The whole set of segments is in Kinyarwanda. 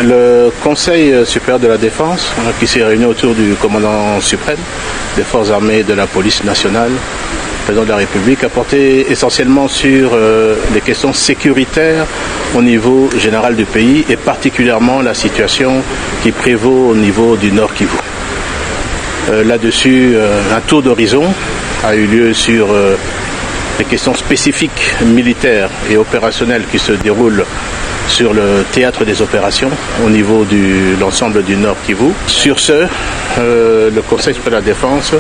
Le Conseil supérieur de la défense, qui s'est réuni autour du commandant suprême des forces armées et de la police nationale, président de la République, a porté essentiellement sur les questions sécuritaires au niveau général du pays et particulièrement la situation qui prévaut au niveau du Nord Kivu. Là-dessus, un tour d'horizon a eu lieu sur les questions spécifiques militaires et opérationnelles qui se déroulent sur le théâtre des opérations au niveau de l'ensemble du Nord Kivu. Sur ce, le Conseil supérieur de la défense,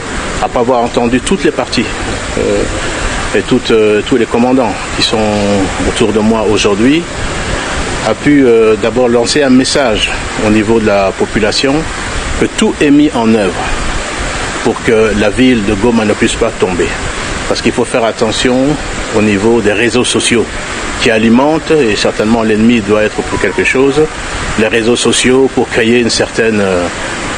après avoir entendu toutes les parties et tous les commandants qui sont autour de moi aujourd'hui, a pu d'abord lancer un message au niveau de la population que tout est mis en œuvre pour que la ville de Goma ne puisse pas tomber. Parce qu'il faut faire attention au niveau des réseaux sociaux qui alimentent, et certainement l'ennemi doit être pour quelque chose, les réseaux sociaux pour créer une certaine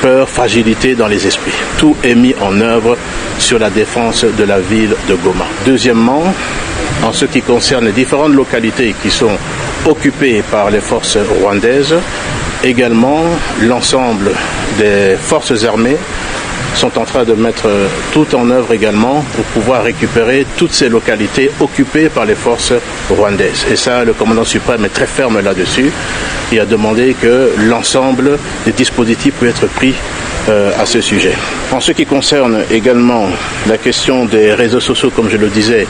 peur, fragilité dans les esprits. Tout est mis en œuvre sur la défense de la ville de Goma. Deuxièmement, en ce qui concerne les différentes localités qui sont occupées par les forces rwandaises, également l'ensemble des forces armées sont en train de mettre tout en œuvre également pour pouvoir récupérer toutes ces localités occupées par les forces rwandaises. Et ça, le commandant suprême est très ferme là-dessus et a demandé que l'ensemble des dispositifs puissent être pris à ce sujet. En ce qui concerne également la question des réseaux sociaux, comme je le disais,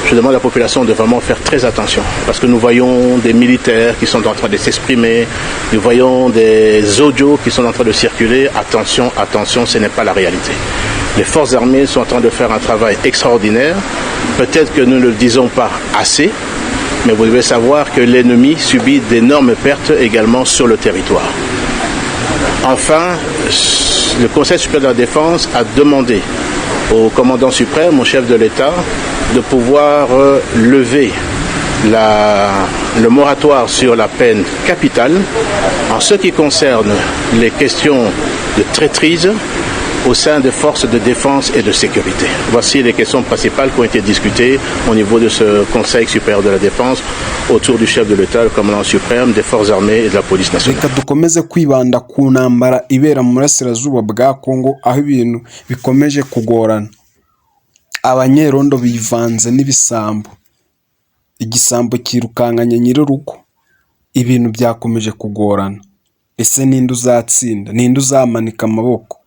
je demande à la population de vraiment faire très attention parce que nous voyons des militaires qui sont en train de s'exprimer, nous voyons des audios qui sont en train de circuler. Attention, attention, ce n'est pas la réalité. Les forces armées sont en train de faire un travail extraordinaire. Peut-être que nous ne le disons pas assez, mais vous devez savoir que l'ennemi subit d'énormes pertes également sur le territoire. Enfin, le Conseil supérieur de la défense a demandé au commandant suprême, au chef de l'État, de pouvoir lever le moratoire sur la peine capitale en ce qui concerne les questions de traîtrise au sein des forces de défense et de sécurité. Voici les questions principales qui ont été discutées au niveau de ce Conseil supérieur de la défense autour du chef de l'État, le commandant suprême des forces armées et de la police nationale. Reka dukomeze kwibanda ku ntambara ibera mu burasirazuba bwa Kongo aho ibintu bikomeje kugorana. Abanyerondo bivanze n'ibisambo. Igisambo kirukankanye nyir'urugo. Ibintu byakomeje kugorana. Ese ninde uzatsinda? Ninde uzamanika amaboko?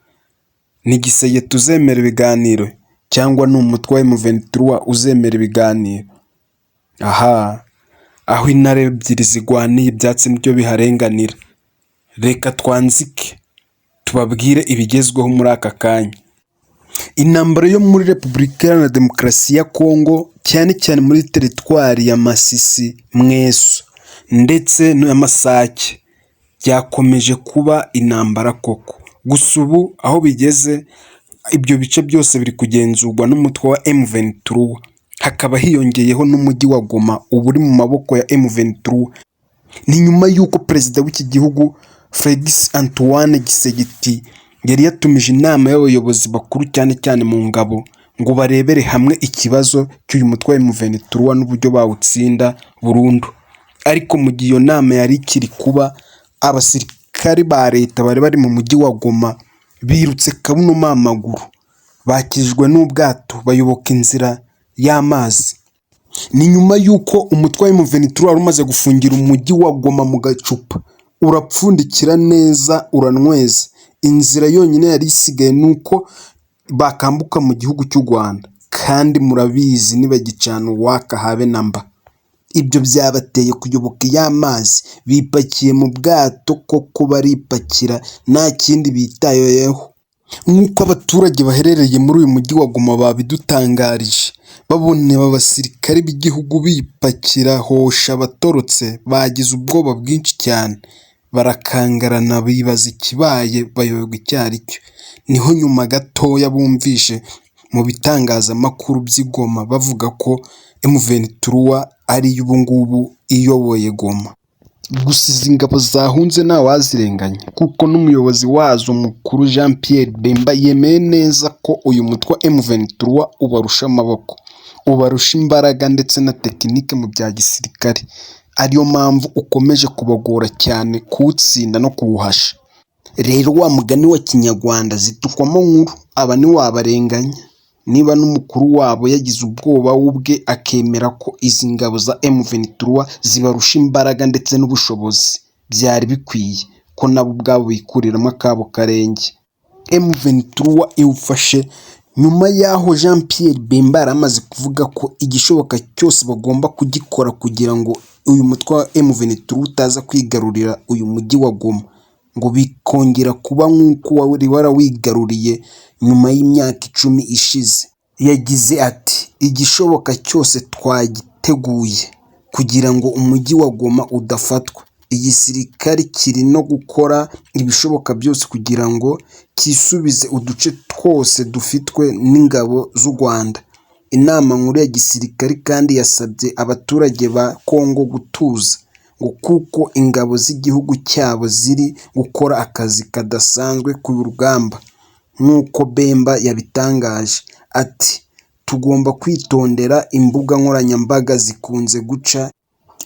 Ni Giseye tuzemera ibiganiro cyangwa ni umutwe wa M23 uzemera ibiganiro? Aha, aho intare ebyiri zigwaniye ibyatsi nibyo biharenganira. Reka twanzike tubabwire ibigezweho muri aka kanya. Intambara yo muri Repubulika Iharanira Demokarasi ya Kongo cyane cyane muri teritwari ya Masisi, Mweso ndetse n'Amasake byakomeje kuba intambara koko. Gusa ubu aho bigeze ibyo bice byose biri kugenzurwa n'umutwe wa M23, hakaba hiyongeyeho n'umujyi wa Goma ubu uri mu maboko ya M23. Ni nyuma y'uko perezida w'iki gihugu Félix Antoine Tshisekedi yari yatumije inama y'abayobozi bakuru cyane cyane mu ngabo ngo barebere hamwe ikibazo cy'uyu mutwe wa M23 n'uburyo bawutsinda burundu. Ariko mu gihe iyo nama yari ikiri kuba, abasirikari ba leta bari mu mujyi wa Goma birutse kabunoma amaguru, bakijwe n'ubwato bayoboka inzira y'amazi. Ni nyuma y'uko umutwe wa M23 wari umaze gufungira umujyi wa Goma mu gacupa, urapfundikira neza uranweza. Inzira yonyine yari isigaye nuko bakambuka mu gihugu cy'u Rwanda, kandi murabizi nibagicana uwaka habe namba. Ibyo byabateye kuyoboka y'amazi, bipakiye mu bwato koko baripakira nta kindi bitayeho. Nk'uko abaturage baherereye muri uyu mujyi wa Goma babidutangarije, babone abasirikare b'igihugu bipakira hosha abatorotse, bagize ubwoba bwinshi cyane, barakangarana bibaza ikibaye, bayoberwa icyo ari cyo. Niho nyuma gatoya bumvishe mu bitangazamakuru by'i Goma bavuga ko M23 ari ubu ngubu iyoboye Goma. Gusa izi ngabo zahunze nta wazirenganya, kuko n'umuyobozi wazo mukuru Jean Pierre Bemba yemeye neza ko uyu mutwe wa M23 ubarusha amaboko, ubarusha imbaraga ndetse na tekinike mu bya gisirikare. ariyo mpamvu ukomeje kubagora cyane kuwutsinda no kuwuhasha. Rero wa mugani wa kinyarwanda zitukwamo nkuru, aba ntiwabarenganya. Niba n'umukuru wabo yagize ubwoba ubwe akemera ko izi ngabo za M23 zibarusha imbaraga ndetse n'ubushobozi, byari bikwiye ko nabo ubwabo bikuriramo akabo karenge. M23 iwufashe nyuma y'aho Jean Pierre Bemba yaramaze kuvuga ko igishoboka cyose bagomba kugikora kugira ngo uyu mutwe wa M23 utaza kwigarurira uyu mujyi wa Goma, ngo bikongera kuba nk'uko wari warawigaruriye nyuma y'imyaka 10 ishize. Yagize ati igishoboka cyose twagiteguye kugira ngo umujyi wa Goma udafatwa. Igisirikare kiri no gukora ibishoboka byose kugira ngo kisubize uduce twose dufitwe n'ingabo z'u Rwanda. Inama nkuru ya gisirikare kandi yasabye abaturage ba Kongo gutuza, ngo kuko ingabo z'igihugu cyabo ziri gukora akazi kadasanzwe ku rugamba. Nk'uko Bemba yabitangaje ati tugomba kwitondera imbuga nkoranyambaga zikunze guca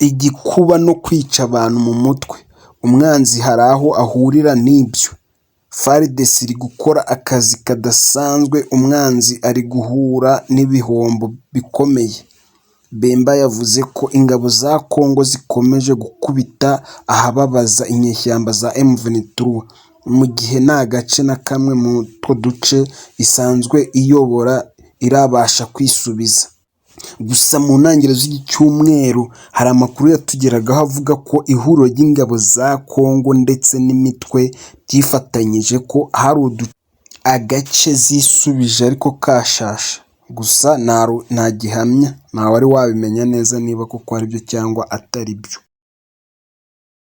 igikuba no kwica abantu mu mutwe. Umwanzi hari aho ahurira n'ibyo. FARDC iri gukora akazi kadasanzwe, umwanzi ari guhura n'ibihombo bikomeye. Bemba yavuze ko ingabo za Kongo zikomeje gukubita ahababaza inyeshyamba za M23, mu gihe nta gace na kamwe mu two duce isanzwe iyobora irabasha kwisubiza. Gusa mu ntangiriro z'icyumweru hari amakuru yatugeragaho avuga ko ihuriro ry'ingabo za Kongo ndetse n'imitwe byifatanyije ko hari agace zisubije ariko kashasha. Gusa nta gihamya, nta wari wabimenya neza niba koko ari byo cyangwa atari byo.